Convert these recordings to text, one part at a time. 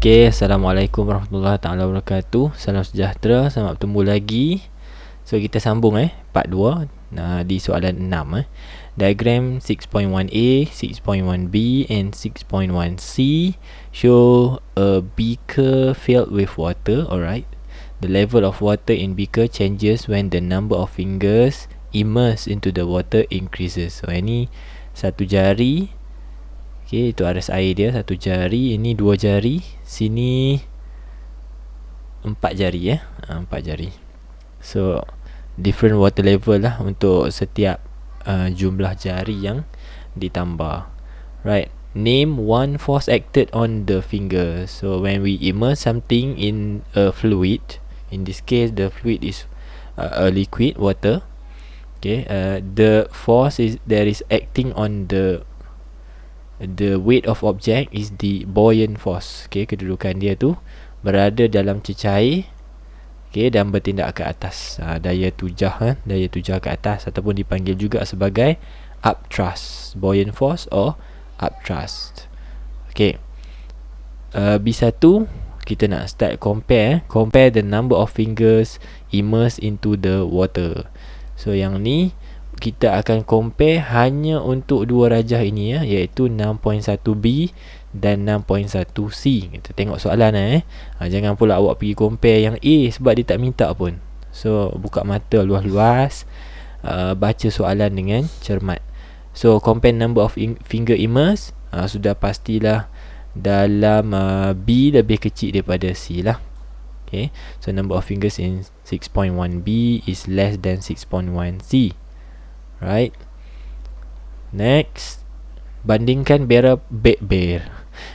Okay, Assalamualaikum warahmatullahi taala wabarakatuh. Salam sejahtera, selamat bertemu lagi. So kita sambung part 2 di soalan 6 Diagram 6.1a, 6.1b and 6.1c show a beaker filled with water. Alright. The level of water in beaker changes when the number of fingers immersed into the water increases. So ini satu jari. Okay, itu RSI dia, satu jari. Ini dua jari. Sini empat jari empat jari. So different water level lah untuk setiap jumlah jari yang ditambah. Right. Name one force acted on the finger. So when we immerse something in a fluid, in this case the fluid is a liquid water. Okay, the force that is acting on the weight of object is the buoyant force. Okay, kedudukan dia tu berada dalam cecair, okay, dan bertindak ke atas. Daya tujah ke atas, ataupun dipanggil juga sebagai upthrust, buoyant force or upthrust. Okay, B1 kita nak start compare the number of fingers immersed into the water. So yang ni kita akan compare hanya untuk dua rajah ini iaitu 6.1b dan 6.1c. Kita tengok soalan jangan pula awak pergi compare yang A sebab dia tak minta pun. So buka mata luas-luas, baca soalan dengan cermat. So compare number of finger immersed, sudah pastilah dalam B lebih kecil daripada C lah. Okay, so number of fingers in 6.1b is less than 6.1c. Right. Next, bandingkan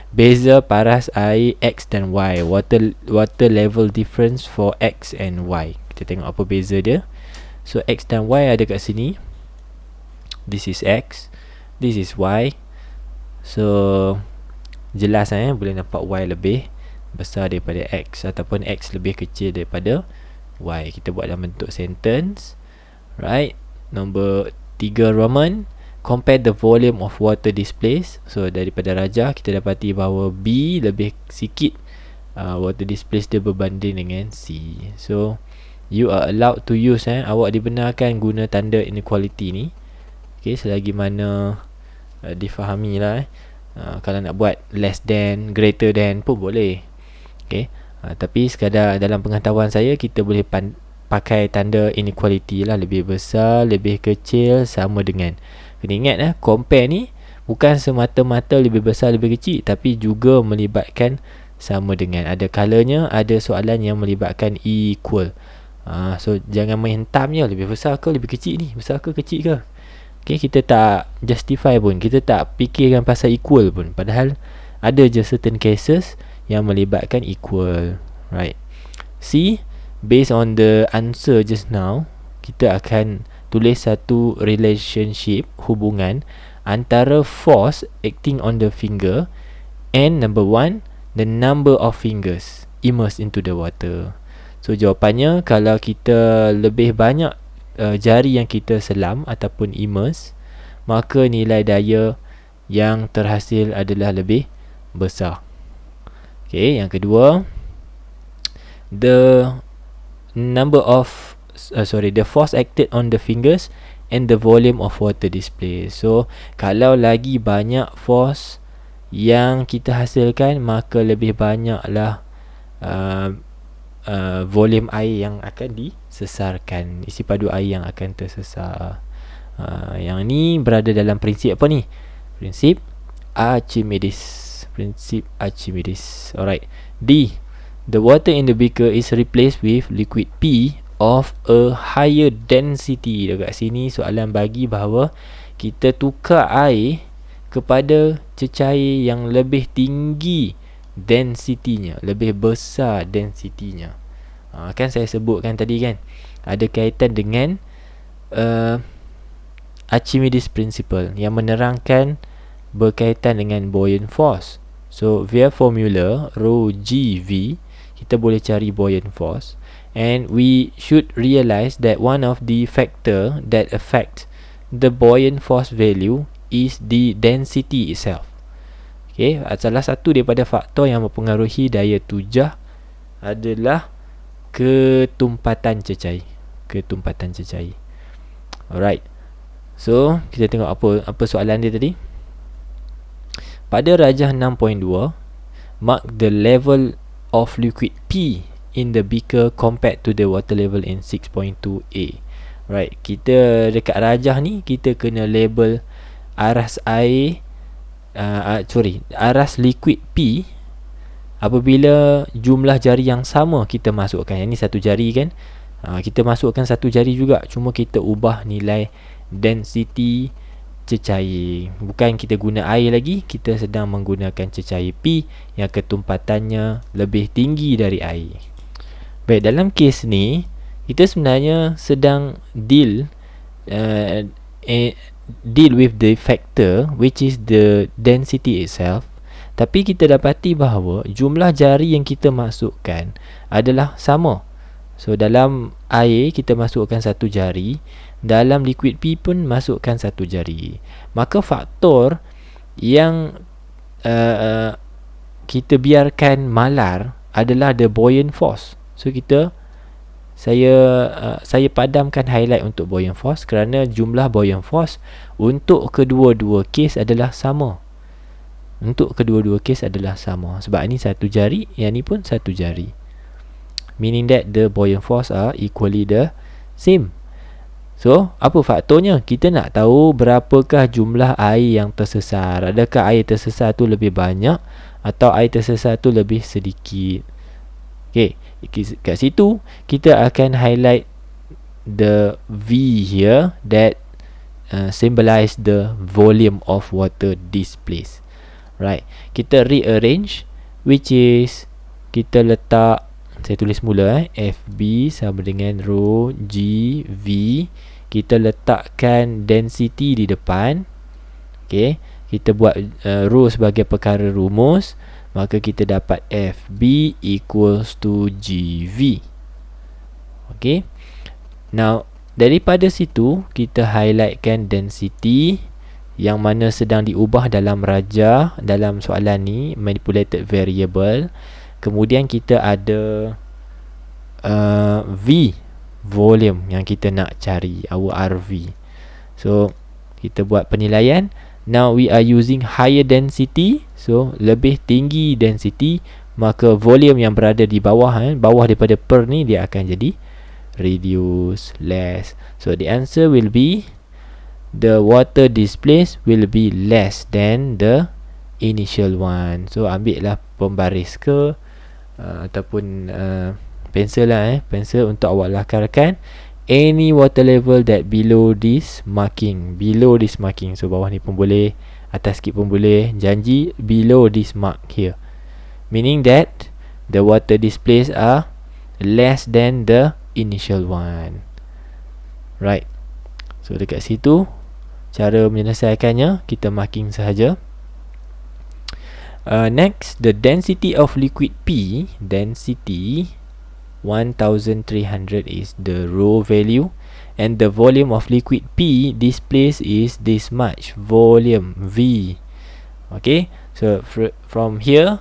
beza paras air X dan Y. Water level difference for X and Y. Kita tengok apa beza dia. So X dan Y ada kat sini. This is X, this is Y. So jelas boleh nampak Y lebih besar daripada X, ataupun X lebih kecil daripada Y. Kita buat dalam bentuk sentence. Right. Nombor 3 Roman, compare the volume of water displaced. So daripada rajah kita dapati bahawa B lebih sikit water displaced dia berbanding dengan C. So you are allowed to use awak dibenarkan guna tanda inequality ni. Okay, selagi mana difahami lah kalau nak buat less than, greater than pun boleh. Okay, tapi sekadar dalam pengetahuan saya, kita boleh pakai tanda inequality lah, lebih besar, lebih kecil, sama dengan. Kena ingat compare ni bukan semata-mata lebih besar, lebih kecil, tapi juga melibatkan sama dengan. Ada kalanya ada soalan yang melibatkan equal. So jangan main hentam je, lebih besar ke lebih kecil ni, besar ke kecil ke. Okay, kita tak justify pun, kita tak fikirkan pasal equal pun, padahal ada je certain cases yang melibatkan equal. Right. C, based on the answer just now, kita akan tulis satu relationship, hubungan antara force acting on the finger and number 1, the number of fingers immersed into the water. So jawapannya, kalau kita lebih banyak jari yang kita selam ataupun immerse, maka nilai daya yang terhasil adalah lebih besar. Okay, yang kedua, the force acted on the fingers and the volume of water displaced. So kalau lagi banyak force yang kita hasilkan, maka lebih banyaklah volume air yang akan disesarkan, isi padu air yang akan tersesar. Yang ni berada dalam prinsip apa ni? Prinsip Archimedes. Alright. D, the water in the beaker is replaced with liquid P of a higher density. Dekat sini soalan bagi bahawa kita tukar air kepada cecair yang lebih tinggi density-nya, lebih besar density-nya. Kan saya sebutkan tadi kan, ada kaitan dengan Archimedes principle yang menerangkan berkaitan dengan buoyant force. So via formula rho GV, kita boleh cari buoyant force, and we should realize that one of the factor that affect the buoyant force value is the density itself. Okay, salah satu daripada faktor yang mempengaruhi daya tujah adalah ketumpatan cecair. Alright. So, kita tengok apa soalan dia tadi. Pada rajah 6.2, mark the level of liquid P in the beaker compared to the water level in 6.2a. Right, kita dekat rajah ni kita kena label aras air aras liquid P apabila jumlah jari yang sama kita masukkan. Yang ni satu jari kan, kita masukkan satu jari juga, cuma kita ubah nilai density cecair. Bukan kita guna air lagi, kita sedang menggunakan cecair P yang ketumpatannya lebih tinggi dari air. Baik, dalam kes ni kita sebenarnya sedang deal with the factor which is the density itself, tapi kita dapati bahawa jumlah jari yang kita masukkan adalah sama. So dalam air kita masukkan satu jari, dalam liquid P pun masukkan satu jari. Maka faktor yang kita biarkan malar adalah the buoyant force. So saya padamkan highlight untuk buoyant force kerana jumlah buoyant force untuk kedua-dua kes adalah sama. Sebab ni satu jari, yang ni pun satu jari. Meaning that the buoyant force are equally the same. So, apa faktornya? Kita nak tahu berapakah jumlah air yang tersesar. Adakah air tersesar tu lebih banyak atau air tersesar tu lebih sedikit? Okay, kat situ kita akan highlight the V here that symbolize the volume of water displaced. Right, kita rearrange, which is kita letak, saya tulis mula FB sama dengan rho G V. Kita letakkan density di depan. Okay, kita buat rho sebagai perkara rumus, maka kita dapat FB equals to GV. Okay, now daripada situ kita highlightkan density yang mana sedang diubah dalam rajah dalam soalan ni, manipulated variable. Kemudian kita ada V, volume yang kita nak cari, our RV. So kita buat penilaian. Now we are using higher density, so lebih tinggi density, maka volume yang berada di bawah bawah daripada per ni dia akan jadi reduce, less. So the answer will be the water displaced will be less than the initial one. So ambil lah pembaris ke ataupun pensel lah pensel untuk awak lakarkan any water level that below this marking. So bawah ni pun boleh, atas sikit pun boleh. Janji below this mark here, meaning that the water displaced are less than the initial one. Right, so dekat situ cara menyelesaikannya kita marking sahaja. Next, the density of liquid P, density 1300 is the rho value, and the volume of liquid P displaced is this much, volume V. Okay, so from here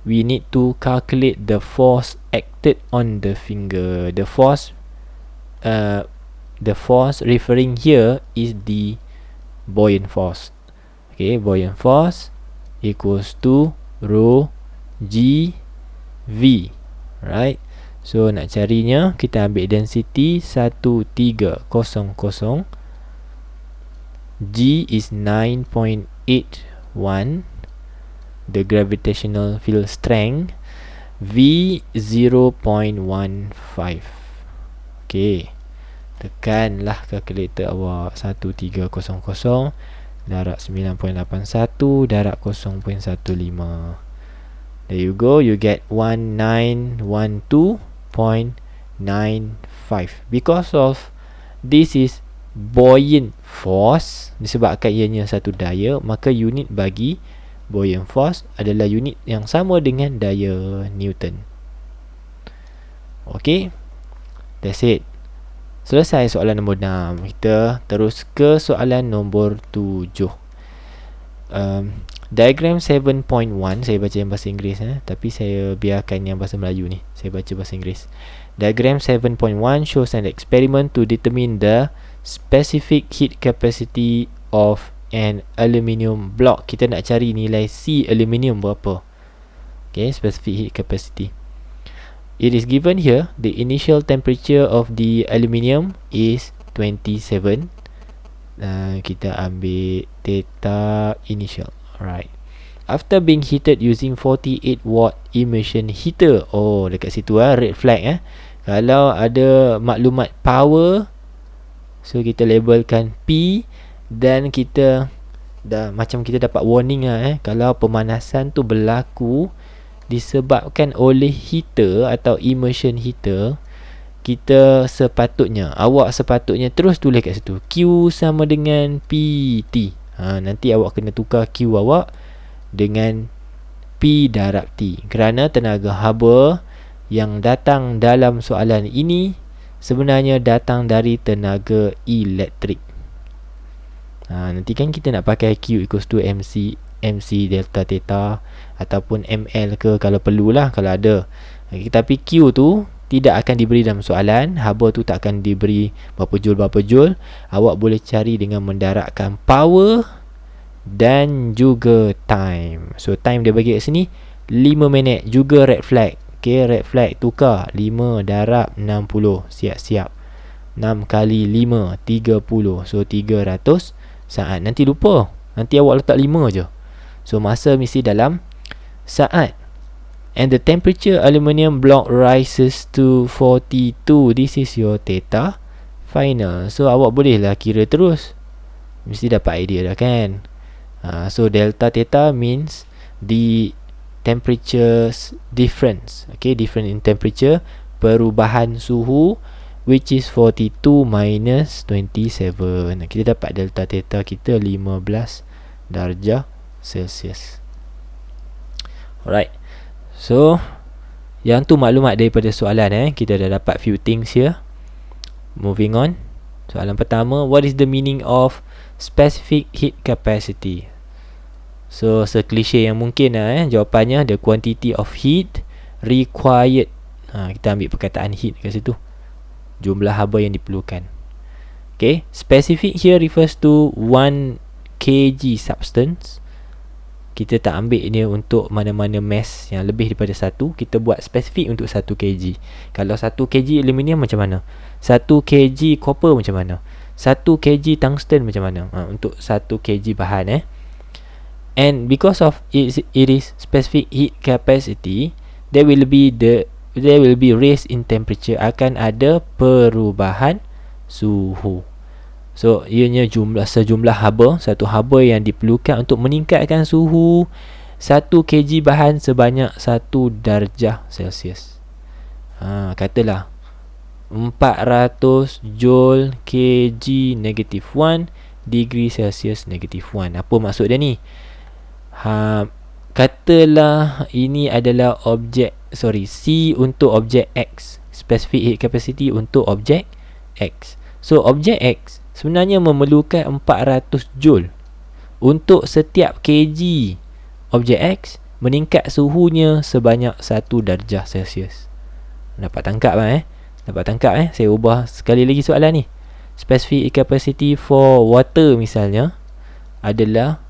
we need to calculate the force acted on the finger. The force referring here is the buoyant force. Okay, buoyant force equals to rho G V. Right, so nak carinya kita ambil density 1300. G is 9.81, the gravitational field strength. V 0.15. Okay, tekanlah kalkulator awak. 1300 darab 9.81 darab 0.15. There you go, you get 1912.95. Because of this is buoyant force, disebabkan ianya satu daya, maka unit bagi buoyant force adalah unit yang sama dengan daya Newton. Okay, that's it. Selesai soalan nombor 6. Kita terus ke soalan nombor 7. Diagram 7.1, saya baca yang bahasa Inggeris tapi saya biarkan yang bahasa Melayu ni. Saya baca bahasa Inggeris. Diagram 7.1 shows an experiment to determine the specific heat capacity of an aluminium block. Kita nak cari nilai C aluminium berapa. Okay, specific heat capacity. It is given here. The initial temperature of the aluminium is 27. Kita ambil theta initial. Alright. After being heated using 48 watt immersion heater. Oh, dekat situ red flag Kalau ada maklumat power, so kita labelkan P, dan kita dah macam kita dapat warning kalau pemanasan tu berlaku disebabkan oleh heater atau immersion heater, awak sepatutnya terus tulis kat situ Q sama dengan PT. Nanti awak kena tukar Q awak dengan P darab T, kerana tenaga haba yang datang dalam soalan ini sebenarnya datang dari tenaga elektrik. Nanti kan kita nak pakai Q equals to MC delta theta ataupun ML ke kalau perlulah, kalau ada. Tapi Q tu tidak akan diberi dalam soalan. Haba tu tak akan diberi berapa joule. Awak boleh cari dengan mendaratkan power dan juga time. So time dia bagi kat sini 5 minit, juga red flag. Okay, red flag tukar 5 darab 60. Siap-siap. 6 kali 5 30. So 300 saat. Nanti lupa, nanti awak letak 5 je. So masa mesti dalam saat. And the temperature aluminium block rises to 42. This is your theta final. So awak bolehlah kira terus, mesti dapat idea dah kan. So delta theta means the temperature's difference. Okay, different in temperature, perubahan suhu, which is 42 minus 27. Kita dapat delta theta kita 15 darjah Celsius. Alright. So yang tu maklumat daripada soalan kita dah dapat few things here. Moving on. Soalan pertama, what is the meaning of specific heat capacity? So seklise yang mungkin jawapannya the quantity of heat required. Kita ambil perkataan heat kat situ, jumlah haba yang diperlukan. Okay, specific here refers to 1 kg substance. Kita tak ambil dia untuk mana-mana mass yang lebih daripada 1. Kita buat spesifik untuk 1 kg. Kalau 1 kg aluminium macam mana? 1 kg copper macam mana? 1 kg tungsten macam mana? Untuk 1 kg bahan And because of it is specific heat capacity, there will be raise in temperature. Akan ada perubahan suhu. So ianya sejumlah haba, satu haba yang diperlukan untuk meningkatkan suhu 1 kg bahan sebanyak 1 darjah Celsius. Katalah 400 joule kg negative 1 degree Celsius negative 1. Apa maksud dia ni? Katalah ini adalah C untuk objek X, specific heat capacity untuk objek X. So objek X sebenarnya memerlukan 400 joule untuk setiap kg objek X meningkat suhunya sebanyak 1 darjah Celsius. Dapat tangkap Dapat tangkap Saya ubah sekali lagi soalan ni. Specific capacity for water misalnya adalah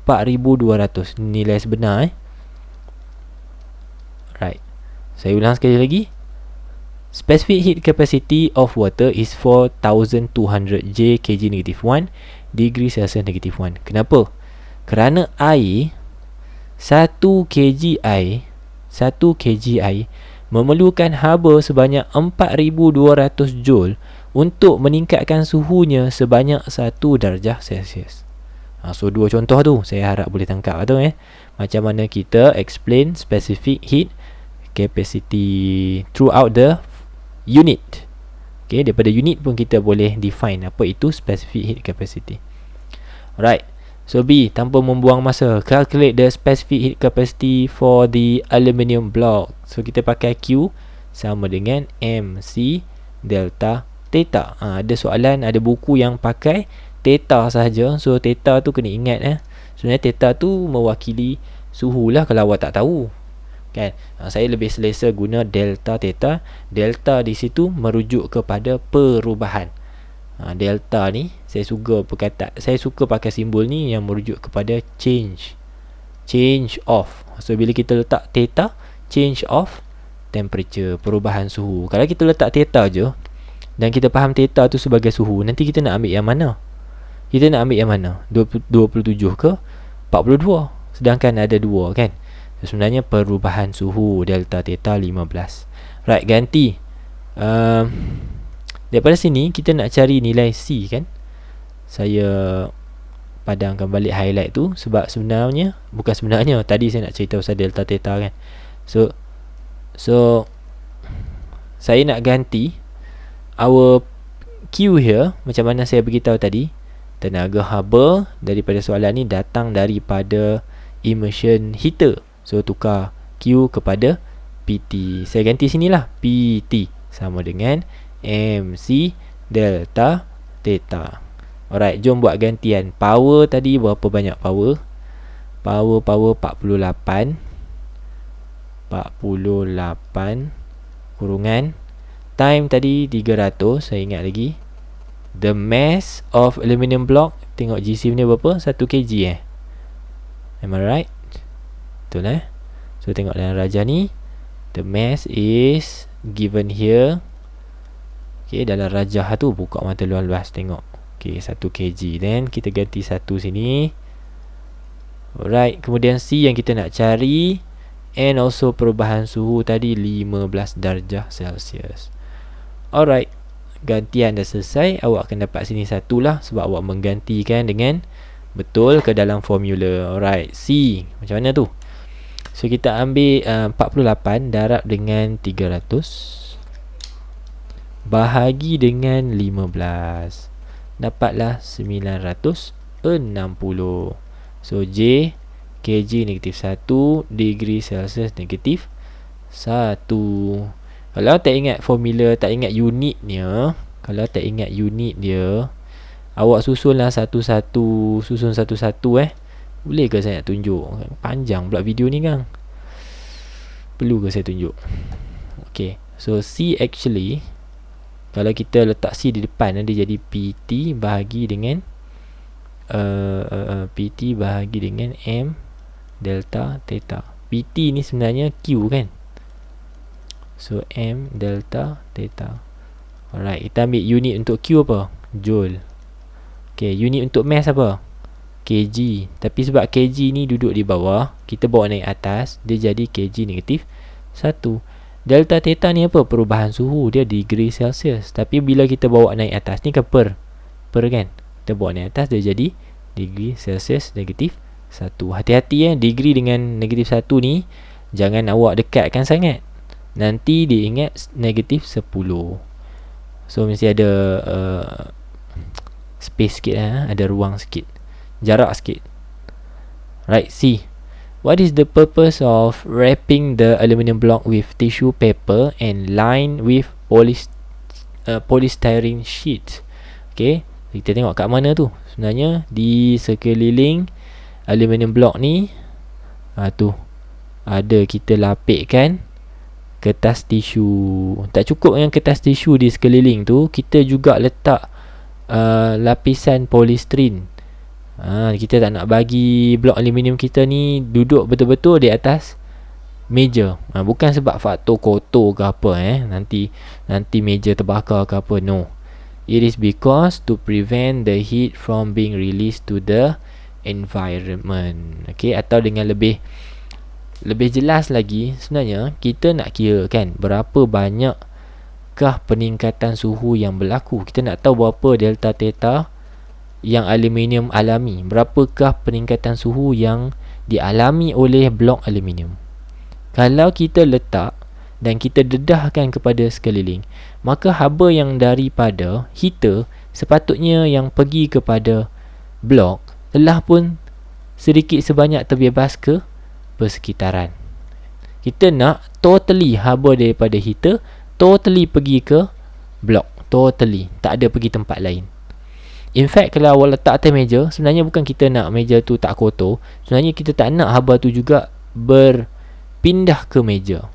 4,200. Nilai sebenar Right. Saya ulang sekali lagi. Specific heat capacity of water is 4,200 J kg negative 1 degree Celsius negative 1. Kenapa? Kerana air 1 kg air memerlukan haba sebanyak 4,200 joule untuk meningkatkan suhunya sebanyak 1 darjah Celsius. So dua contoh tu saya harap boleh tangkap tu macam mana kita explain specific heat capacity throughout the unit. Okay, daripada unit pun kita boleh define apa itu specific heat capacity. Alright. So B, tanpa membuang masa, calculate the specific heat capacity for the aluminium block. So kita pakai Q sama dengan MC delta theta. Ada soalan, ada buku yang pakai theta sahaja. So theta tu kena ingat Sebenarnya theta tu mewakili suhu lah kalau awak tak tahu kan. Saya lebih selesa guna delta theta. Delta di situ merujuk kepada perubahan. Delta ni saya suka pakai simbol ni yang merujuk kepada change of. So bila kita letak theta, change of temperature, perubahan suhu. Kalau kita letak theta je dan kita faham theta tu sebagai suhu, nanti kita nak ambil yang mana? Kita nak ambil yang mana? 27 ke 42? Sedangkan ada 2 kan. So, sebenarnya perubahan suhu delta theta 15. Right, ganti. Daripada sini kita nak cari nilai C kan. Saya padamkan balik highlight tu sebab bukan sebenarnya tadi saya nak cerita pasal delta theta kan. So saya nak ganti our Q here, macam mana saya beritahu tadi, tenaga haba daripada soalan ni datang daripada immersion heater. So tukar Q kepada PT. Saya ganti sinilah, PT sama dengan MC delta theta. Alright, jom buat gantian. Power tadi berapa banyak power? Power 48 kurungan time tadi 300. Saya ingat lagi. The mass of aluminium block, tengok GC ni berapa? 1 kg Am I right? Betul So tengok dalam rajah ni, the mass is given here. Okay, dalam rajah tu buka mata luas-luas tengok. Okay, 1 kg. Then kita ganti 1 sini. Alright, kemudian C yang kita nak cari, and also perubahan suhu tadi 15 darjah Celsius. Alright, gantian dah selesai. Awak akan dapat sini 1 lah sebab awak menggantikan dengan betul ke dalam formula. Alright, C macam mana tu? So kita ambil 48 darab dengan 300 bahagi dengan 15, dapatlah 960. So J kg negatif 1, degree Celsius negatif 1. Kalau tak ingat formula, tak ingat unitnya, awak susunlah satu-satu. Susun satu-satu Boleh ke saya nak tunjuk? Panjang pula video ni kan. Perlu ke saya tunjuk? Okay, so C actually, kalau kita letak C di depan, dia jadi PT bahagi dengan PT bahagi dengan M delta theta. PT ni sebenarnya Q kan. So M delta theta. Alright, kita ambil unit untuk Q apa? Joule. Okay, unit untuk mass apa? kg. Tapi sebab kg ni duduk di bawah, kita bawa naik atas, dia jadi kg negatif 1. Delta theta ni apa? Perubahan suhu, dia degree Celsius. Tapi bila kita bawa naik atas ni kan per kan. Kita bawa naik atas, dia jadi degree Celsius negatif 1. Hati-hati degree dengan negatif 1 ni jangan awak dekatkan sangat. Nanti dia ingat negatif 10. So mesti ada space sikit ada ruang sikit, jarak sikit. Right, C. What is the purpose of wrapping the aluminium block with tissue paper and lined with polystyrene sheet? Okay, kita tengok kat mana tu. Sebenarnya di sekeliling aluminium block ni tu ada kita lapikkan kertas tisu. Tak cukup dengan kertas tisu di sekeliling tu, kita juga letak lapisan polystyrene. Kita tak nak bagi blok aluminium kita ni duduk betul-betul di atas meja. Bukan sebab faktor kotor ke apa nanti meja terbakar ke apa. No, it is because to prevent the heat from being released to the environment. Okay, atau dengan lebih jelas lagi, sebenarnya kita nak kira kan berapa banyakkah peningkatan suhu yang berlaku. Kita nak tahu berapa delta theta yang aluminium alami, berapakah peningkatan suhu yang dialami oleh blok aluminium. Kalau kita letak dan kita dedahkan kepada sekeliling, maka haba yang daripada heater sepatutnya yang pergi kepada blok telah pun sedikit sebanyak terbebas ke persekitaran. Kita nak totally haba daripada heater totally pergi ke blok, totally, tak ada pergi tempat lain. In fact, kalau awak letak atas meja, sebenarnya bukan kita nak meja tu tak kotor. Sebenarnya kita tak nak haba tu juga berpindah ke meja.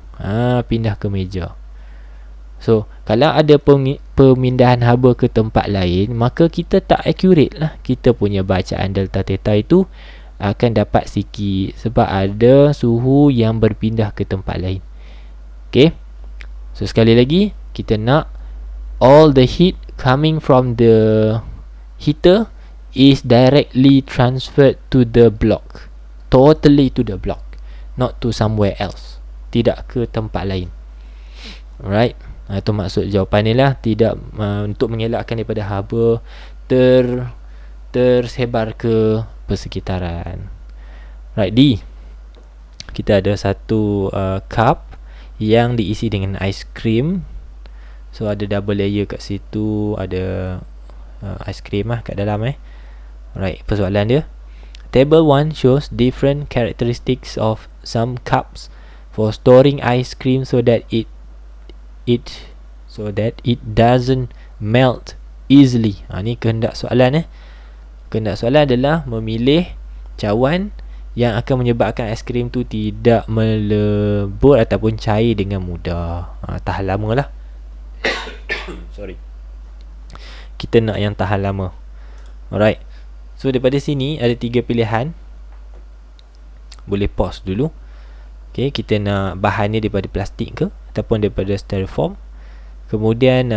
Pindah ke meja. So, kalau ada pemindahan haba ke tempat lain, maka kita tak accurate lah. Kita punya bacaan delta theta itu akan dapat sikit sebab ada suhu yang berpindah ke tempat lain. Okay. So, sekali lagi, kita nak all the heat coming from the heater is directly transferred to the block. Totally to the block. Not to somewhere else. Tidak ke tempat lain. Alright. Itu maksud jawapan ni lah. Tidak untuk mengelakkan daripada haba tersebar ke persekitaran. Right, D. Kita ada satu cup yang diisi dengan aiskrim. So ada double layer kat situ. Ada aiskrim lah kat dalam Right, persoalan dia. Table 1 shows different characteristics of some cups for storing ice cream so that it doesn't melt easily. Ni kehendak soalan Kehendak soalan adalah memilih cawan yang akan menyebabkan aiskrim tu tidak melebur ataupun cair dengan mudah. Tahan lama lah. Sorry. Kita nak yang tahan lama. Alright. So daripada sini ada 3 pilihan. Boleh pause dulu. Okay, kita nak bahan ni daripada plastik ke ataupun daripada styrofoam. Kemudian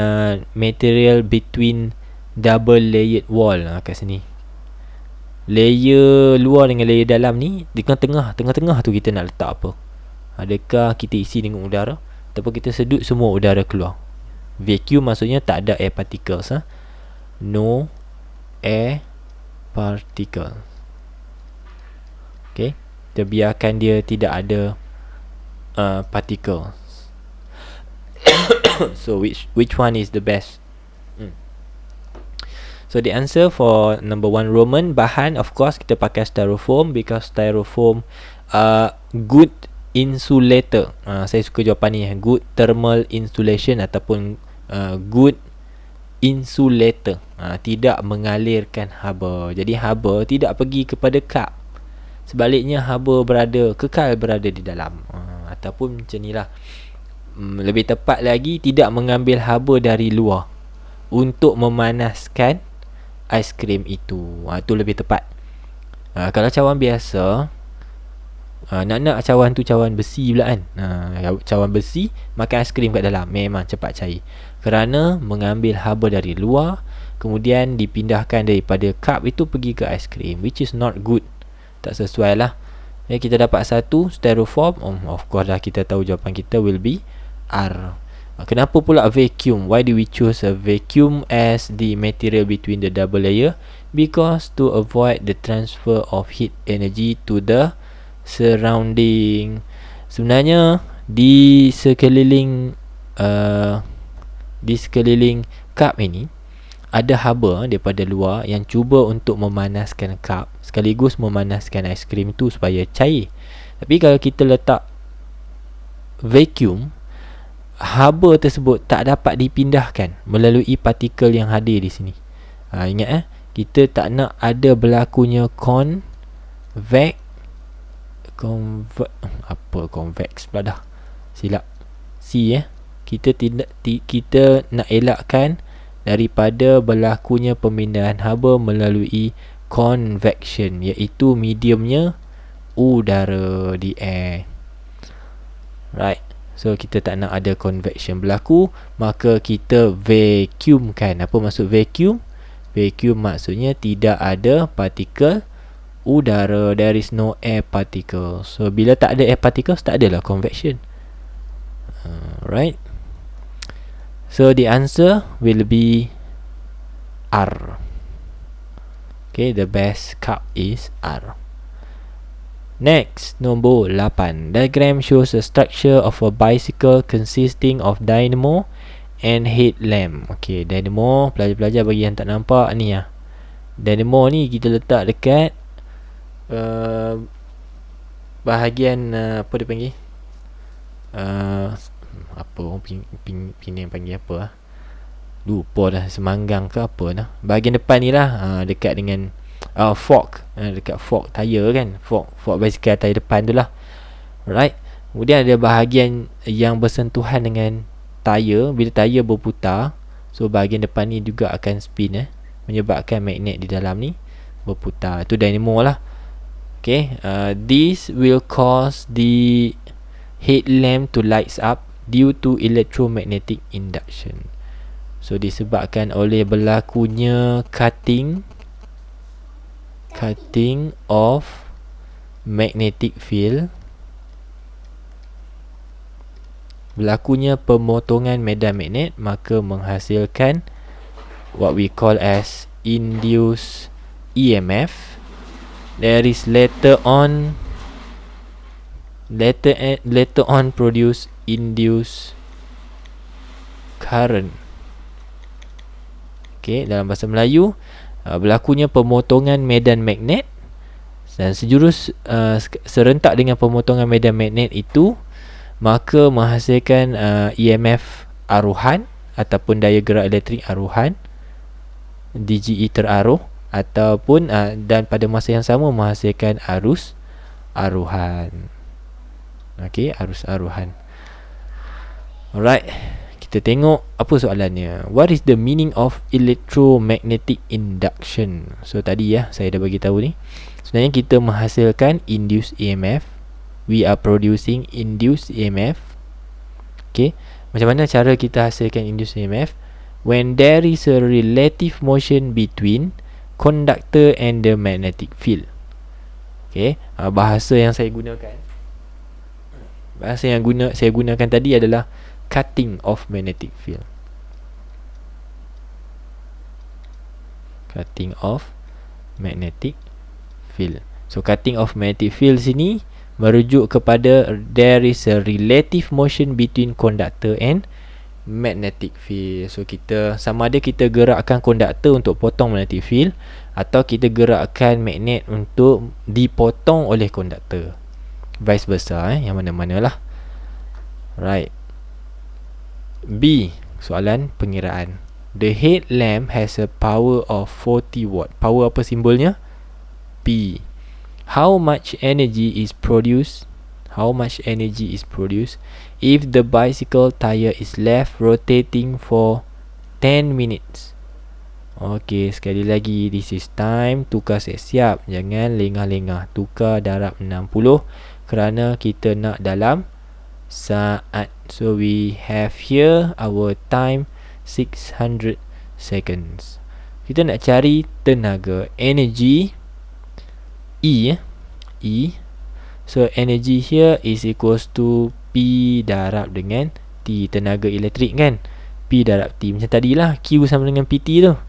material between double layered wall kat sini. Layer luar dengan layer dalam ni di tengah-tengah tu kita nak letak apa? Adakah kita isi dengan udara ataupun kita sedut semua udara keluar? Vacuum maksudnya tak ada air particles. No air particle. Okay, kita biarkan dia tidak ada particle. So which one is the best? So the answer for number 1 Roman, bahan of course kita pakai styrofoam because styrofoam good insulator. Saya suka jawapan ni, good thermal insulation ataupun good insulator. Tidak mengalirkan haba. Jadi haba tidak pergi kepada cup. Sebaliknya haba kekal berada di dalam. Ataupun macam ni lah. Lebih tepat lagi, tidak mengambil haba dari luar untuk memanaskan aiskrim itu. Itu lebih tepat. Kalau cawan biasa, nak cawan tu cawan besi pula kan. Cawan besi, makan aiskrim kat dalam memang cepat cair. Kerana mengambil haba dari luar, kemudian dipindahkan daripada cup itu pergi ke aiskrim, which is not good. Tak sesuai lah. Kita dapat satu styrofoam. Of course dah kita tahu jawapan kita will be R. Kenapa pula vacuum? Why do we choose a vacuum as the material between the double layer? Because to avoid the transfer of heat energy to the surrounding. Sebenarnya di sekeliling cup ini ada haba daripada luar yang cuba untuk memanaskan cup sekaligus memanaskan aiskrim tu supaya cair. Tapi kalau kita letak vacuum, haba tersebut tak dapat dipindahkan melalui partikel yang hadir di sini. Ingat kita tak nak ada berlakunya convex pula dah. Silap. Kita nak elakkan daripada berlakunya pemindahan haba melalui convection, iaitu mediumnya udara di air. Right. So kita tak nak ada convection berlaku, maka kita vacuumkan. Apa maksud vacuum? Vacuum maksudnya tidak ada partikel udara. There is no air particles. So bila tak ada air particles, tak adalah convection. Right. So the answer will be R. Okay, the best cup is R. Next, nombor 8. Diagram shows a structure of a bicycle consisting of dynamo and headlamp. Okay, dynamo, pelajar-pelajar bagi yang tak nampak ni Dynamo ni kita letak dekat bahagian apa dia panggil? Apa Penang panggil apa lupa dah, semanggang ke apa dah. Bahagian depan ni lah, dekat dengan fork, dekat fork tayar kan, fork basikal tayar depan tu lah. Right. Kemudian ada bahagian yang bersentuhan dengan tayar. Bila tayar berputar, so bahagian depan ni juga akan spin, menyebabkan magnet di dalam ni berputar. Itu dynamo lah. Okay, this will cause the headlamp to lights up due to electromagnetic induction. So disebabkan oleh berlakunya cutting of magnetic field, berlakunya pemotongan medan magnet, maka menghasilkan what we call as induced EMF. There is later on produce induced current. Okay, dalam bahasa Melayu, berlakunya pemotongan medan magnet, dan sejurus serentak dengan pemotongan medan magnet itu, maka menghasilkan EMF aruhan ataupun daya gerak elektrik aruhan, DGE teraruh, ataupun dan pada masa yang sama menghasilkan arus aruhan. Okey, arus aruhan. Alright, kita tengok apa soalannya. What is the meaning of electromagnetic induction? So tadi saya dah bagi tahu ni. Sebenarnya kita menghasilkan induced EMF. We are producing induced EMF. Okay, macam mana cara kita hasilkan induced EMF? When there is a relative motion between conductor and the magnetic field. Okay, bahasa yang saya gunakan tadi adalah cutting of magnetic field. Cutting of magnetic field. So cutting of magnetic field sini merujuk kepada there is a relative motion between conductor and magnetic field. So kita sama ada kita gerakkan conductor untuk potong magnetic field, atau kita gerakkan magnet untuk dipotong oleh conductor, vice versa, yang mana-mana lah. Right. B, soalan pengiraan. The headlamp has a power of 40 watt. Power apa simbolnya? P. How much energy is produced if the bicycle tire is left rotating for 10 minutes? Okey, sekali lagi, this is time. Tukar siap-siap, jangan lengah-lengah. Tukar darab 60 kerana kita nak dalam saat. So we have here our time 600 seconds. Kita nak cari tenaga, energy, E. So energy here is equals to P darab dengan T, tenaga elektrik kan. P darab T macam tadilah, Q sama dengan PT tu.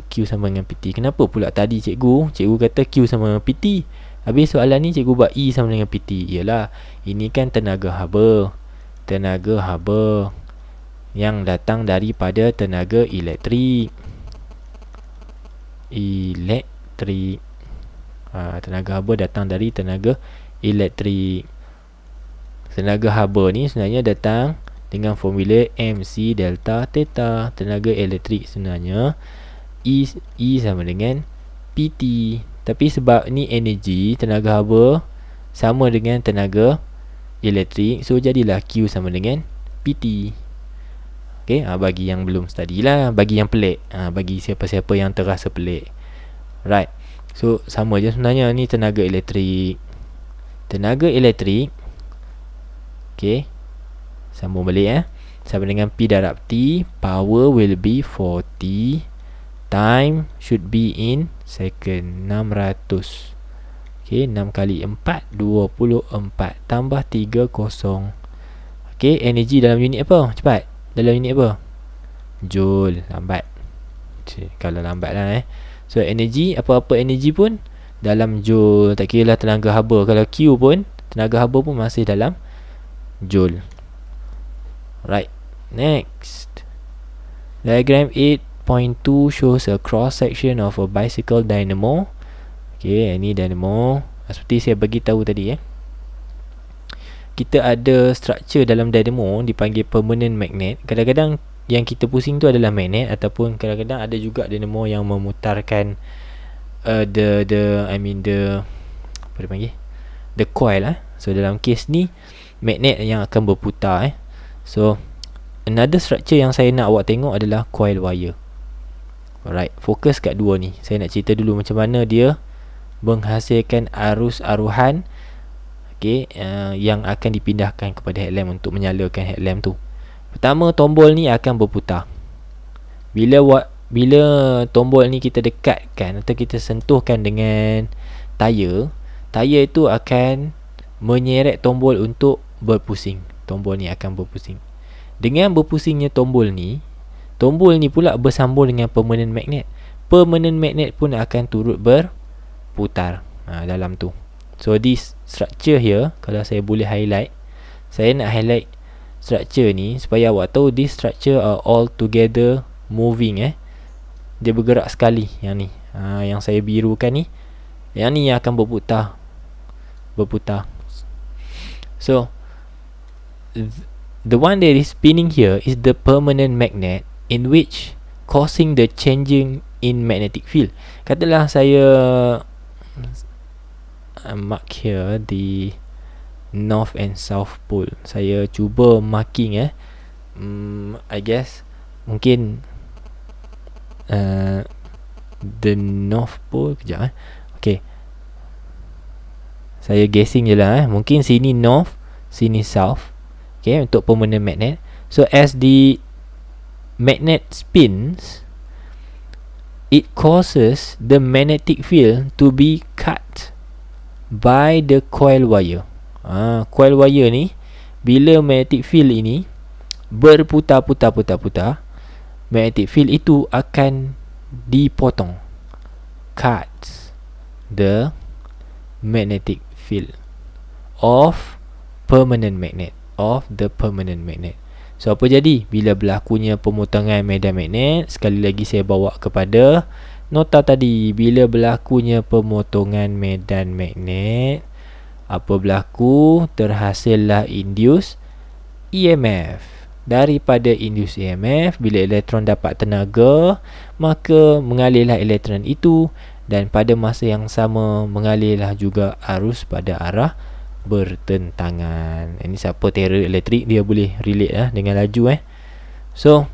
Q sama dengan PT. Kenapa pula tadi cikgu kata Q sama dengan PT, habis soalan ni cikgu buat E sama dengan PT? Ialah, ini kan tenaga haba yang datang daripada tenaga elektrik. Tenaga haba datang dari tenaga elektrik. Tenaga haba ni sebenarnya datang dengan formula MC delta theta. Tenaga elektrik sebenarnya E sama dengan PT. Tapi sebab ni energi, tenaga haba sama dengan tenaga elektrik, so jadilah Q sama dengan PT. Okay, bagi yang belum study lah, bagi yang pelik, bagi siapa-siapa yang terasa pelik. Right. So sama je sebenarnya, ni tenaga elektrik. Okay, sambung balik sama dengan P darab T. Power will be 40. Time should be in second, 600. Okay, 6 kali 4 24 tambah 30. Okay, energi dalam unit apa? Cepat, dalam unit apa? Joule. Lambat kalau lambat lah So energi, apa-apa energi pun dalam joule, tak kira lah tenaga haba. Kalau Q pun, tenaga haba pun masih dalam joule. Right, next. Diagram 8.2 shows a cross section of a bicycle dynamo. Okay, ini dynamo. Seperti saya bagi tahu tadi kita ada structure dalam dynamo dipanggil permanent magnet. Kadang-kadang yang kita pusing tu adalah magnet, ataupun kadang-kadang ada juga dynamo yang memutarkan the apa dia panggil, the coil So dalam kes ni magnet yang akan berputar So another structure yang saya nak awak tengok adalah coil wire. Alright, fokus kat dua ni. Saya nak cerita dulu macam mana dia menghasilkan arus aruhan yang akan dipindahkan kepada headlamp untuk menyalakan headlamp tu. Pertama, tombol ni akan berputar. Bila tombol ni kita dekatkan atau kita sentuhkan dengan tayar itu akan menyeret tombol untuk berpusing. Tombol ni akan berpusing. Dengan berpusingnya tombol ni pula bersambung dengan permanent magnet. Permanent magnet pun akan turut berputar dalam tu. So this structure here, kalau saya boleh highlight, saya nak highlight structure ni supaya awak tahu this structure are all together moving. Dia bergerak sekali yang ni. Yang saya birukan ni, yang ni yang akan berputar. So the one that is spinning here is the permanent magnet, in which causing the changing in magnetic field. Katalah saya mark here the north and south pole. Saya cuba marking I guess mungkin the north pole. Kejap Okay, saya guessing je lah mungkin sini north, sini south. Okay, untuk permanent magnet. So as the magnet spins, it causes the magnetic field to be cut by the coil wire. Coil wire ni, bila magnetic field ini berputar, magnetic field itu akan dipotong. Cuts the magnetic field of permanent magnet, of the permanent magnet. So apa jadi bila berlakunya pemotongan medan magnet? Sekali lagi saya bawa kepada nota tadi. Bila berlakunya pemotongan medan magnet, apa berlaku? Terhasillah induced EMF. Daripada induced EMF, bila elektron dapat tenaga, maka mengalirlah elektron itu, dan pada masa yang sama mengalirlah juga arus pada arah bertentangan. Ini siapa terror elektrik, dia boleh relate dengan laju So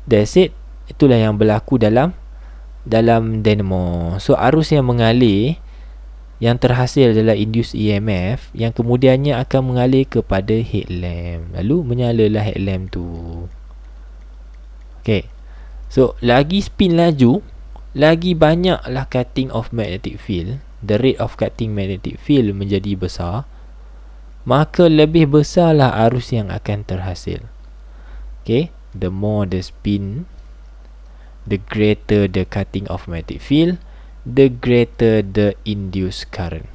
that's it. Itulah yang berlaku dalam dynamo. So arus yang mengalir yang terhasil adalah induced EMF, yang kemudiannya akan mengalir kepada headlamp. Lalu menyalalah headlamp tu. Okay, so lagi spin laju, lagi banyaklah cutting of magnetic field. The rate of cutting magnetic field menjadi besar, maka lebih besarlah arus yang akan terhasil. Okay, the more the spin, the greater the cutting of magnetic field, the greater the induced current.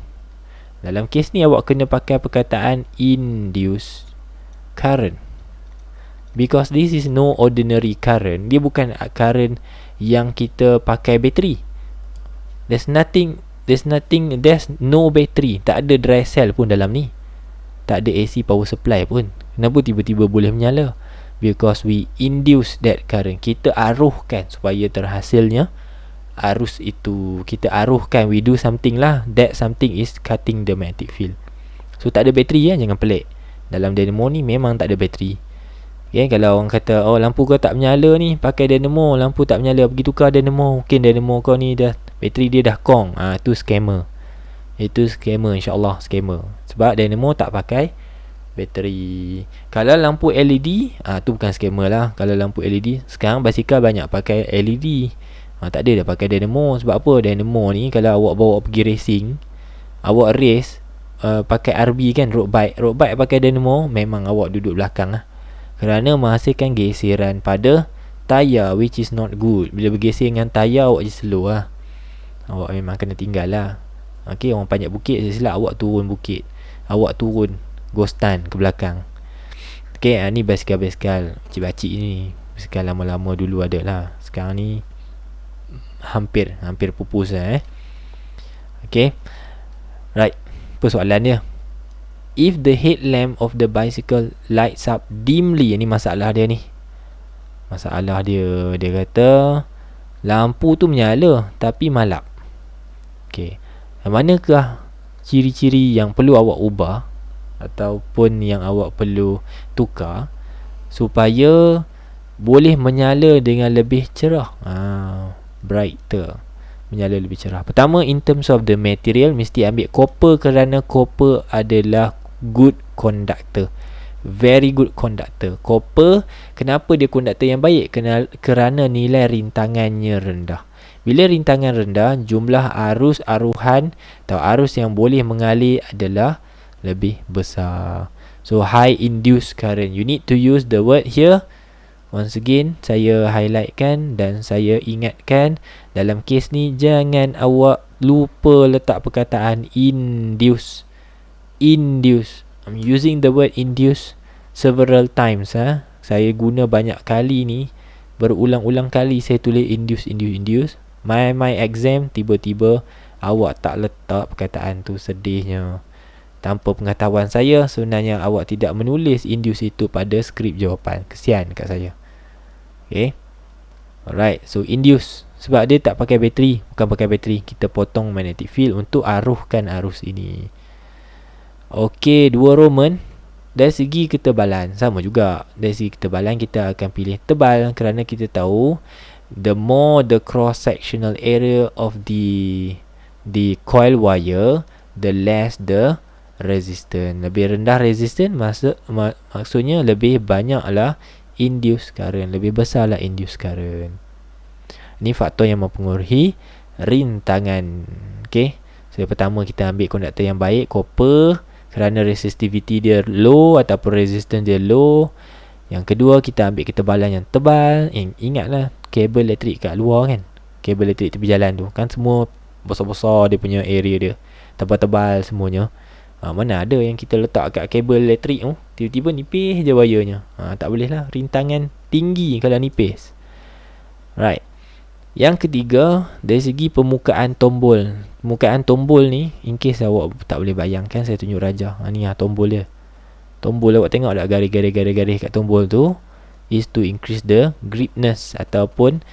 Dalam kes ni awak kena pakai perkataan induced current, because this is no ordinary current. Dia bukan current yang kita pakai bateri. There's no battery. Tak ada dry cell pun dalam ni. Tak ada AC power supply pun. Kenapa tiba-tiba boleh menyala? Because we induce that current. Kita aruhkan supaya terhasilnya arus itu. Kita aruhkan, we do something lah. That something is cutting the magnetic field. So tak ada bateri jangan pelik. Dalam dynamo ni memang tak ada bateri. Kalau orang kata, oh lampu kau tak menyala ni, pakai dynamo, lampu tak menyala, pergi tukar dynamo. Mungkin dynamo kau ni dah, bateri dia dah kong. Itu scammer. Itu scammer, insyaAllah scammer. Sebab dynamo tak pakai bateri. Kalau lampu LED, tu bukan scammer lah. Kalau lampu LED, sekarang basikal banyak pakai LED. Tak ada dah pakai dynamo. Sebab apa? Dynamo ni kalau awak bawa pergi racing, awak race pakai RB kan, road bike pakai dynamo, memang awak duduk belakang lah. Kerana menghasilkan geseran pada tayar, which is not good. Bila bergeser dengan tayar, awak je slow lah. Awak memang kena tinggal lah. Okay, orang panjat bukit, saya silap awak turun bukit, awak turun ghostan ke belakang. Okay, ni basikal-basikal cik-bacik ni. Basikal lama-lama dulu ada lah. Sekarang ni hampir pupus lah Okay, right. Apa soalan dia? If the headlamp of the bicycle lights up dimly, ini masalah dia ni. Masalah dia kata lampu tu menyala tapi malap. Okey, manakah ciri-ciri yang perlu awak ubah ataupun yang awak perlu tukar supaya boleh menyala dengan lebih cerah, brighter, menyala lebih cerah. Pertama, in terms of the material, mesti ambil copper kerana copper adalah good conductor, very good conductor. Copper, kenapa dia konduktor yang baik? Kerana nilai rintangannya rendah. Bila rintangan rendah, jumlah arus aruhan atau arus yang boleh mengalir adalah lebih besar. So high induced current. You need to use the word here. Once again, saya highlightkan dan saya ingatkan, dalam kes ni jangan awak lupa letak perkataan induce. Induce. I'm using the word induce several times. Saya guna banyak kali ni, berulang-ulang kali saya tulis induce. My exam, tiba-tiba awak tak letak perkataan tu, sedihnya. Tanpa pengetahuan saya, sebenarnya awak tidak menulis induce itu pada skrip jawapan. Kesian kat saya. Okay. Alright, so induce. Sebab dia tak pakai bateri. Bukan pakai bateri, kita potong magnetic field untuk aruskan arus ini. Okay, 2 Roman. Dari segi ketebalan, sama juga. Dari segi ketebalan, kita akan pilih tebal kerana kita tahu the more the cross sectional area of the coil wire, the less the resistance. Lebih rendah resistance, maksudnya lebih banyaklah induced current, lebih besarlah induced current. Ini faktor yang mempengaruhi rintangan. Okay, so pertama kita ambil konduktor yang baik, copper, kerana resistivity dia low ataupun resistance dia low. Yang kedua, kita ambil ketebalan yang tebal. Ingatlah kabel elektrik kat luar kan, kabel elektrik tepi jalan tu kan, semua besar-besar dia punya area dia, tebal-tebal semuanya. Mana ada yang kita letak kat kabel elektrik tu tiba-tiba nipis je wayarnya. Tak boleh lah, rintangan tinggi kalau nipis. Right. Yang ketiga, dari segi permukaan tombol. Permukaan tombol ni, in case awak tak boleh bayangkan, saya tunjuk rajah. Ni tombol dia. Tombol awak tengok tak garis-garis kat tombol tu, is to increase the gripness ataupun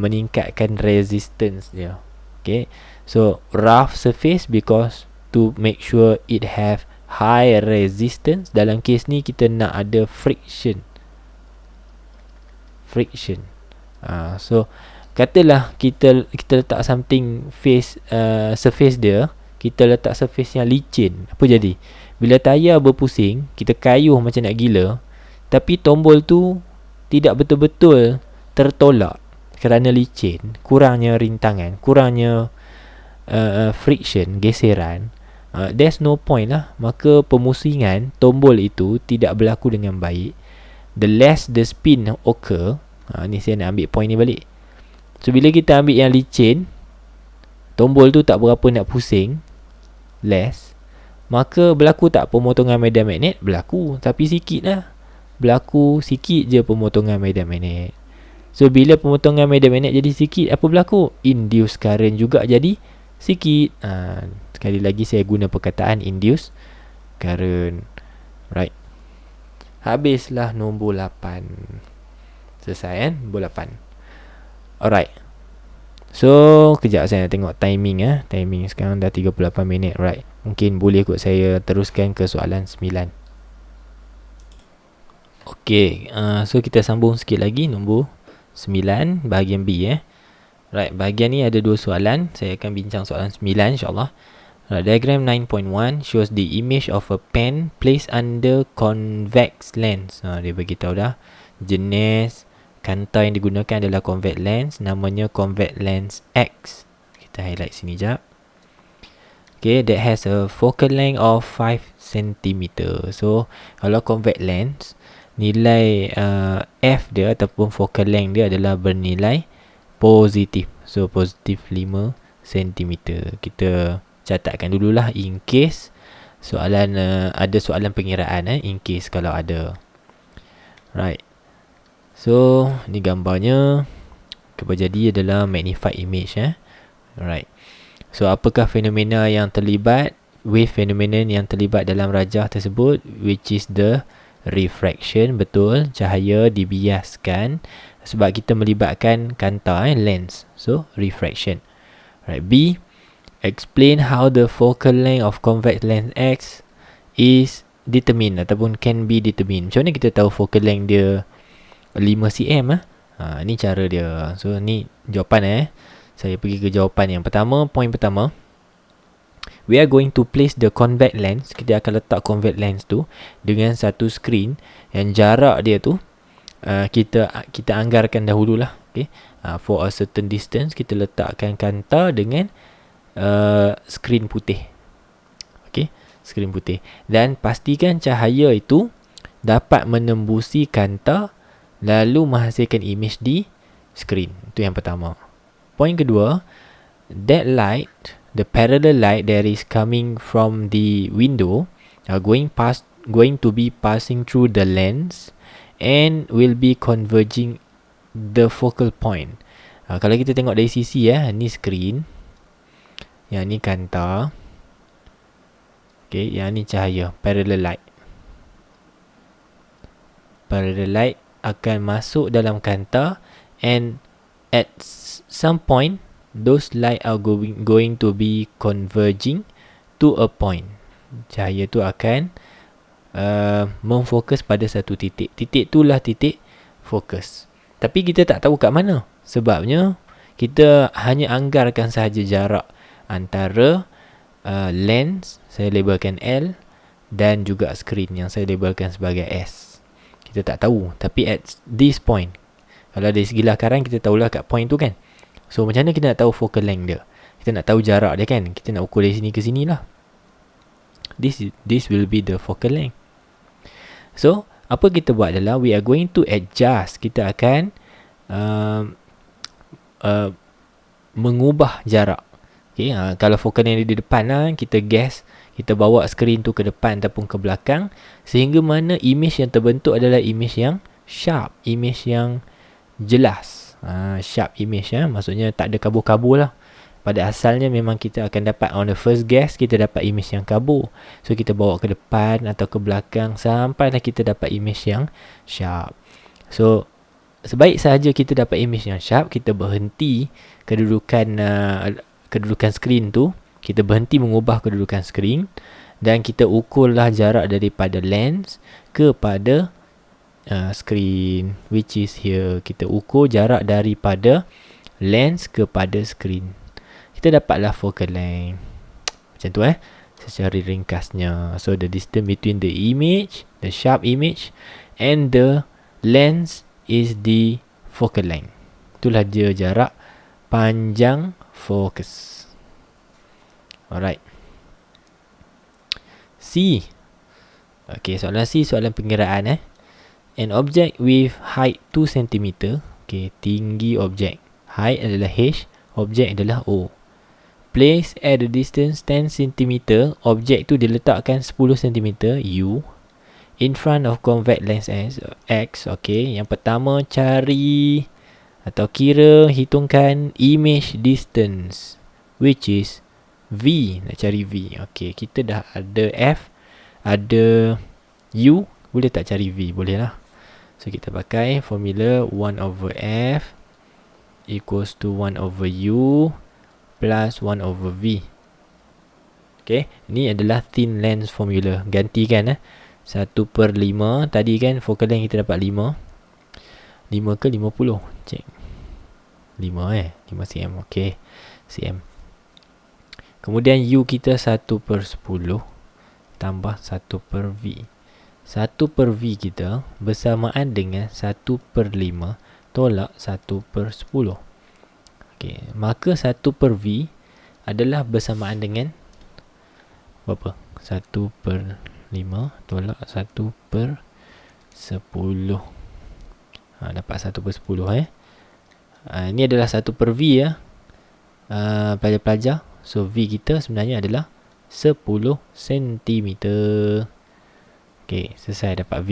meningkatkan resistance dia. Okay, so rough surface because to make sure it have high resistance. Dalam kes ni kita nak ada friction. So katalah kita letak something surface dia, kita letak surface yang licin, apa jadi? Bila tayar berpusing, kita kayuh macam nak gila, tapi tombol tu tidak betul-betul tertolak kerana licin, kurangnya rintangan, kurangnya friction, geseran. There's no point lah. Maka pemusingan tombol itu tidak berlaku dengan baik. The less the spin occur, ni saya nak ambil point ni balik. So bila kita ambil yang licin, tombol tu tak berapa nak pusing, less, maka berlaku tak pemotongan medan magnet? Berlaku, tapi sikit lah. Berlaku sikit je pemotongan medan magnet. So bila pemotongan medan magnet jadi sikit, apa berlaku? Induced current juga jadi sikit. Sekali lagi saya guna perkataan induced current. Right. Habislah nombor 8. Selesai kan? Nombor 8. Alright. So kejap saya nak tengok timing. Timing sekarang dah 38 minit. Right. Mungkin boleh kot saya teruskan ke soalan 9. Okay, so kita sambung sikit lagi nombor 9 bahagian B. Right, bahagian ni ada 2 soalan. Saya akan bincang soalan 9 insyaAllah. Right, diagram 9.1 shows the image of a pen placed under convex lens. Dia beritahu dah jenis kanta yang digunakan adalah convex lens. Namanya convex lens X. Kita highlight sini jap. Okay, that has a focal length of 5 cm. So kalau convex lens, nilai F dia ataupun focal length dia adalah bernilai positif. So positif 5 cm. Kita catatkan dululah in case soalan ada soalan pengiraan, in case kalau ada. Right. So ni gambarnya. Apa jadi adalah magnified image. Right. So apakah fenomena yang terlibat? Wave phenomenon yang terlibat dalam rajah tersebut, which is the refraction, betul, cahaya dibiaskan sebab kita melibatkan kanta lens. So refraction. Right. B, explain how the focal length of convex lens X is determined ataupun can be determined. Macam mana kita tahu focal length dia 5 cm? Ni cara dia. So ni jawapan Saya pergi ke jawapan yang pertama. Point pertama, we are going to place the convex lens. Kita akan letak convex lens tu dengan satu skrin yang jarak dia tu kita anggarkan dahululah. Okay. For a certain distance, kita letakkan kanta dengan skrin putih. Okay, skrin putih. Dan pastikan cahaya itu dapat menembusi kanta lalu menghasilkan image di skrin. Itu yang pertama. Point kedua, that light, the parallel light that is coming from the window are going to be passing through the lens and will be converging the focal point. Kalau kita tengok dari sisi ni skrin, yang ni kanta, okay, yang ni cahaya, parallel light. Parallel light akan masuk dalam kanta, and at some point those light are going to be converging to a point. Cahaya tu akan memfokus pada satu titik. Titik itulah titik fokus. Tapi kita tak tahu kat mana. Sebabnya kita hanya anggarkan sahaja jarak antara lens, saya labelkan L, dan juga skrin yang saya labelkan sebagai S. Kita tak tahu. Tapi at this point, kalau dari segi lakaran, kita tahulah kat point tu kan. So macam mana kita nak tahu focal length dia? Kita nak tahu jarak dia kan. Kita nak ukur dari sini ke sini lah. This will be the focal length. So apa kita buat adalah we are going to adjust. Kita akan mengubah jarak. Okay, kalau focal length di depan kita guess, kita bawa skrin tu ke depan ataupun ke belakang, sehingga mana image yang terbentuk adalah image yang sharp, image yang jelas. Sharp image, maksudnya tak ada kabur-kabur lah. Pada asalnya memang kita akan dapat, on the first guess, kita dapat image yang kabur. So kita bawa ke depan atau ke belakang sampailah kita dapat image yang sharp. So sebaik sahaja kita dapat image yang sharp, kita berhenti kedudukan skrin tu. Kita berhenti mengubah kedudukan skrin dan kita ukurlah jarak daripada lens kepada skrin, which is here. Kita ukur jarak daripada lens kepada skrin. Kita dapatlah focal length. Macam tu secara ringkasnya. So the distance between the image, the sharp image, and the lens is the focal length. Itulah dia jarak panjang fokus. Alright. C. Okay, soalan C, soalan pengiraan An object with height 2 cm. Okay, tinggi objek. Height adalah H, objek adalah O. Place at a distance 10 cm. Objek tu diletakkan 10 cm U in front of convex lens X. Okay, yang pertama cari atau hitungkan image distance, which is V. Nak cari V. Okay, kita dah ada F, ada U. Boleh tak cari V? Boleh lah. So kita pakai formula 1 over F equals to 1 over U plus 1 over V. Okay, ni adalah thin lens formula. Gantikan 1/5. Tadi kan focal length kita dapat 5. 5 ke 50? Cek. 5 5 cm. Okay, cm. Kemudian U kita 1/10 tambah 1/V. 1/V kita bersamaan dengan 1/5 tolak 1/10. Okay, maka 1/V adalah bersamaan dengan berapa? 1/5 tolak 1/10. Dapat 1/10 Ini adalah 1/V pelajar-pelajar. So V kita sebenarnya adalah 10 cm. Okay, selesai, dapat V.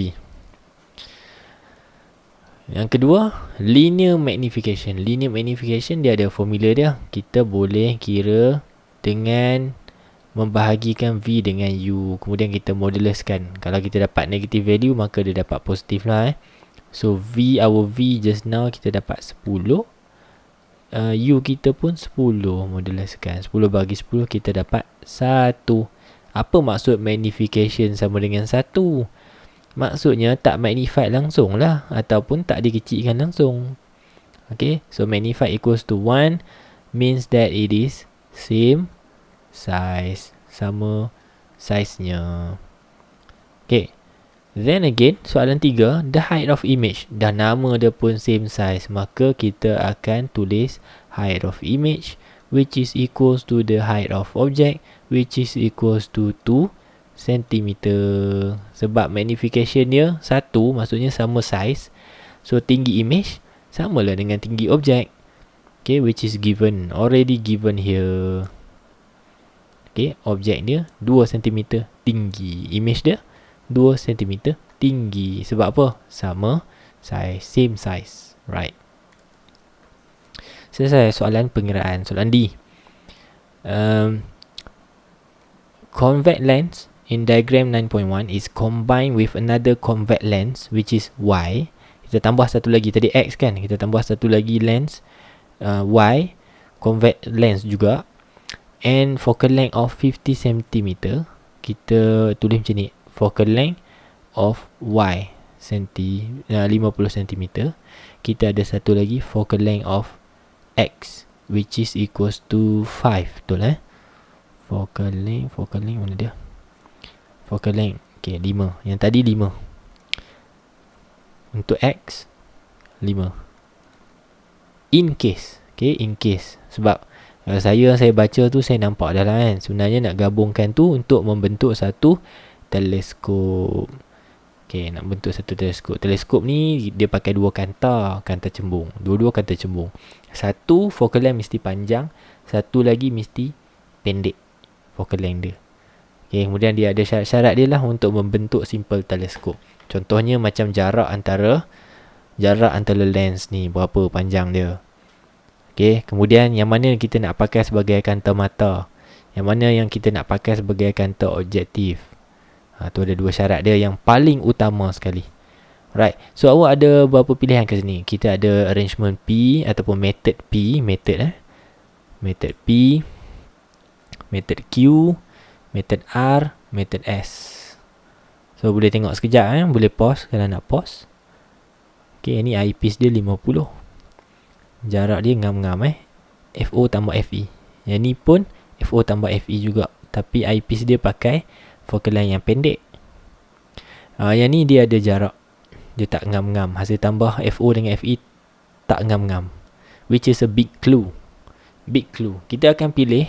Yang kedua, linear magnification. Linear magnification dia ada formula dia. Kita boleh kira dengan membahagikan V dengan U. Kemudian kita moduluskan. Kalau kita dapat negative value, maka dia dapat positif lah. So our V just now kita dapat 10. U kita pun 10 moduluskan. 10 bagi 10 kita dapat 1. Apa maksud magnification sama dengan 1? Maksudnya tak magnify langsung lah, ataupun tak dikecilkan langsung. Okay, so magnify equals to 1 means that it is same size, sama size-nya. Okay, then again, soalan 3, the height of image. Dah nama dia pun same size, maka kita akan tulis height of image, which is equals to the height of object, which is equals to 2 cm. Sebab magnification dia 1, maksudnya sama size. So tinggi image samalah dengan tinggi objek. Okay, which is given, already given here. Okay, objek dia 2 cm tinggi, image dia 2 cm tinggi. Sebab apa? Sama size, same size, right? Selesai soalan pengiraan. Soalan D. Convex lens in diagram 9.1 is combined with another convex lens, which is Y. Kita tambah satu lagi, tadi X kan, kita tambah satu lagi lens Y, convex lens juga, and focal length of 50 cm. Kita tulis macam ni, focal length of Y 50 cm. Kita ada satu lagi focal length of X, which is equals to 5. Betul focal length mana dia? Focal length, okay, 5. Yang tadi 5. Untuk X 5. In case, okay, in case. Sebab saya baca tu, saya nampak dah lah kan, sebenarnya nak gabungkan tu untuk membentuk satu teleskop. Okay, nak bentuk satu teleskop. Teleskop ni dia pakai dua kanta cembung. Dua-dua kanta cembung. Satu focal length mesti panjang, satu lagi mesti pendek focal length dia. Okay, kemudian dia ada syarat-syarat dia lah untuk membentuk simple teleskop. Contohnya macam jarak antara lens ni, berapa panjang dia. Okay, kemudian yang mana kita nak pakai sebagai kanta mata, yang mana yang kita nak pakai sebagai kanta objektif. Tu ada dua syarat dia yang paling utama sekali. Right, so awak ada berapa pilihan kat sini. Kita ada arrangement P ataupun method P, method P, method Q, method R, method S. So boleh tengok sekejap boleh pause kalau nak pause. Okay, ni eyepiece dia 50. Jarak dia ngam-ngam FO tambah FE. Yang ni pun FO tambah FE juga, tapi eyepiece dia pakai focal length yang pendek. Yang ni dia ada jarak, dia tak ngam-ngam. Hasil tambah FO dengan FE tak ngam-ngam, which is a big clue. Kita akan pilih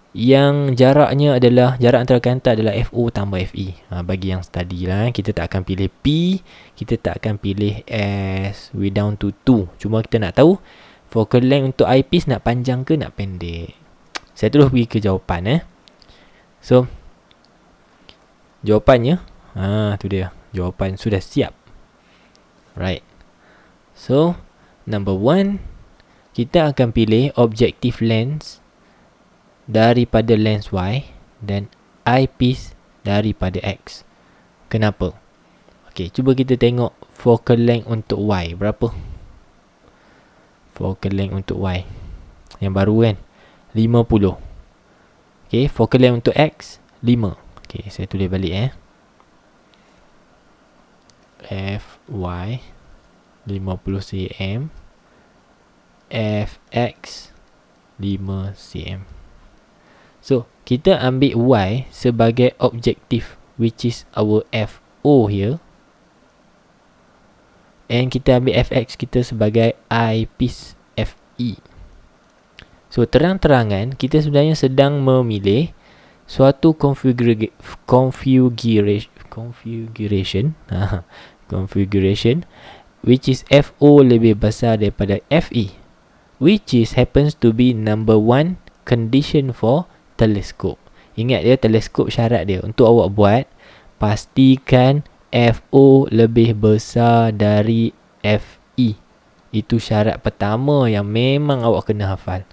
yang jaraknya adalah, jarak antara kanta adalah FO tambah FE. Bagi yang study lah, kita tak akan pilih P, kita tak akan pilih S. We down to 2. Cuma kita nak tahu focal length untuk eyepiece nak panjang ke nak pendek. Saya terus pergi ke jawapan So jawapannya tu dia. Jawapan sudah siap. Right. So number 1, kita akan pilih objective lens daripada lens Y dan eyepiece daripada X. Kenapa? Okey, cuba kita tengok focal length untuk Y berapa? Focal length untuk Y yang baru kan 50. Okey, focal length untuk X 5. Okey, saya tulis balik FY 50 cm, FX 5 cm. So, kita ambil Y sebagai objektif, which is our FO here. And kita ambil FX kita sebagai eyepiece FE. So, terang-terangan kita sebenarnya sedang memilih suatu configuration which is FO lebih besar daripada FE, which is happens to be number 1 condition for teleskop. Ingat dia, teleskop syarat dia untuk awak buat, pastikan FO lebih besar dari FE. Itu syarat pertama yang memang awak kena hafal.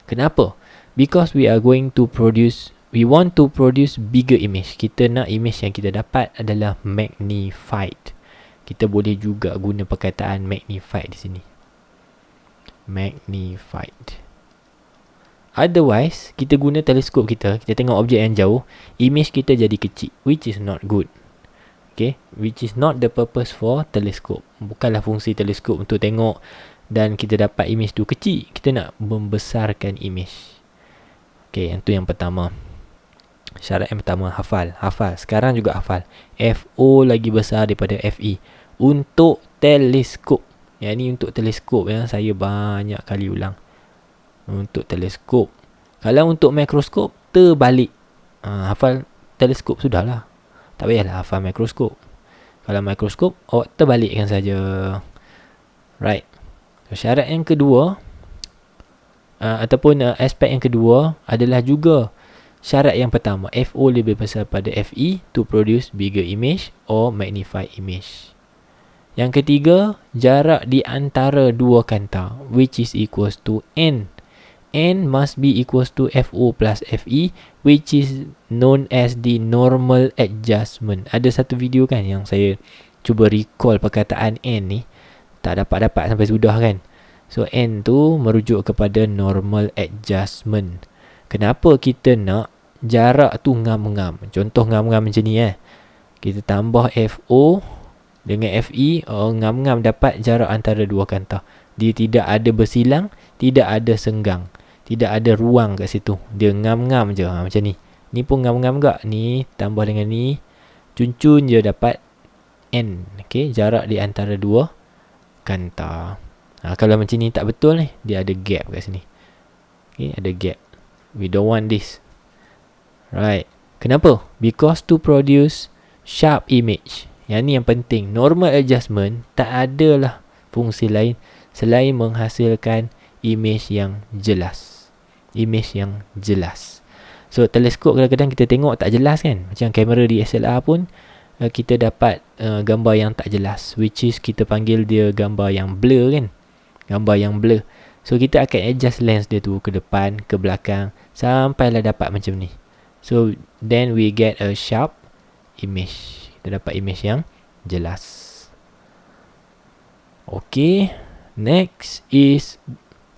Kenapa? Because we are going to produce we want to produce bigger image. Kita nak image yang kita dapat adalah magnified. Kita boleh juga guna perkataan magnified di sini. Magnified. Otherwise, kita guna teleskop kita tengok objek yang jauh, image kita jadi kecil, which is not good. Okay, which is not the purpose for teleskop. Bukanlah fungsi teleskop untuk tengok dan kita dapat image tu kecil. Kita nak membesarkan image. Okay, yang tu yang pertama. Syarat yang pertama, hafal. Sekarang juga hafal. FO lagi besar daripada FE. Untuk teleskop. Yang ni untuk teleskop ya. Saya banyak kali ulang. Untuk teleskop. Kalau untuk mikroskop, terbalik. Hafal teleskop sudahlah. Tak payahlah hafal mikroskop. Kalau mikroskop, awak terbalikkan saja. Right. So, syarat yang kedua, ataupun aspek yang kedua adalah juga syarat yang pertama. FO lebih besar pada FE to produce bigger image or magnified image. Yang ketiga, jarak di antara dua kanta, which is equals to N. N must be equals to FO plus FE, which is known as the normal adjustment. Ada satu video kan yang saya cuba recall perkataan N ni, tak dapat sampai sudah kan. So N tu merujuk kepada normal adjustment. Kenapa kita nak jarak tu ngam-ngam? Contoh ngam-ngam macam ni kita tambah FO dengan FE, ngam-ngam dapat jarak antara dua kanta. Dia tidak ada bersilang, tidak ada senggang, tidak ada ruang kat situ. Dia ngam-ngam je macam ni. Ni pun ngam-ngam gak. Ni tambah dengan ni, cun-cun je dapat N. Okay, jarak di antara dua kanta. Kalau macam ni tak betul ni, dia ada gap kat sini. Okay, ada gap. We don't want this. Right. Kenapa? Because to produce sharp image. Yang ni yang penting. Normal adjustment tak adalah fungsi lain selain menghasilkan image yang jelas. Image yang jelas. So teleskop kadang-kadang kita tengok tak jelas kan. Macam kamera DSLR pun kita dapat gambar yang tak jelas, which is kita panggil dia gambar yang blur kan. Gambar yang blur. So kita akan adjust lens dia tu ke depan, ke belakang, sampailah dapat macam ni. So then we get a sharp image. Kita dapat image yang jelas. Okay, next is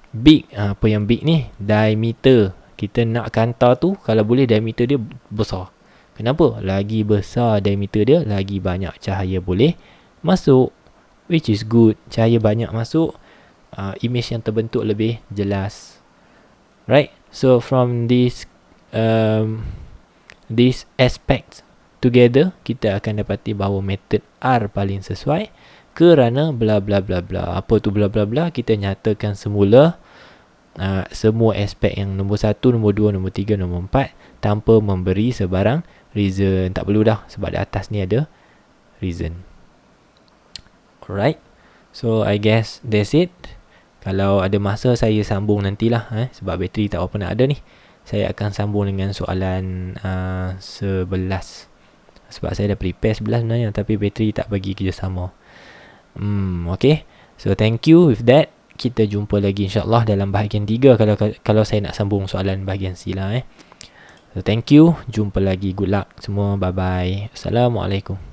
big. Apa yang big ni? Diameter. Kita nak kanta tu kalau boleh diameter dia besar. Kenapa? Lagi besar diameter dia, lagi banyak cahaya boleh masuk, which is good. Cahaya banyak masuk, image yang terbentuk lebih jelas. Right? So from this aspect together, kita akan dapati bahawa metod R paling sesuai kerana bla bla bla bla. Apa tu bla bla bla? Kita nyatakan semula semua aspek yang nombor 1, nombor 2, nombor 3, nombor 4 tanpa memberi sebarang reason. Tak perlu dah sebab di atas ni ada reason. Alright. So I guess that's it. Kalau ada masa saya sambung nantilah sebab bateri tak apa nak ada ni. Saya akan sambung dengan soalan 11. Sebab saya dah prepare 11 sebenarnya, tapi bateri tak bagi kerjasama. Okay. So thank you with that. Kita jumpa lagi insyaAllah dalam bahagian 3 kalau saya nak sambung soalan bahagian C lah. So thank you. Jumpa lagi. Good luck semua. Bye bye. Assalamualaikum.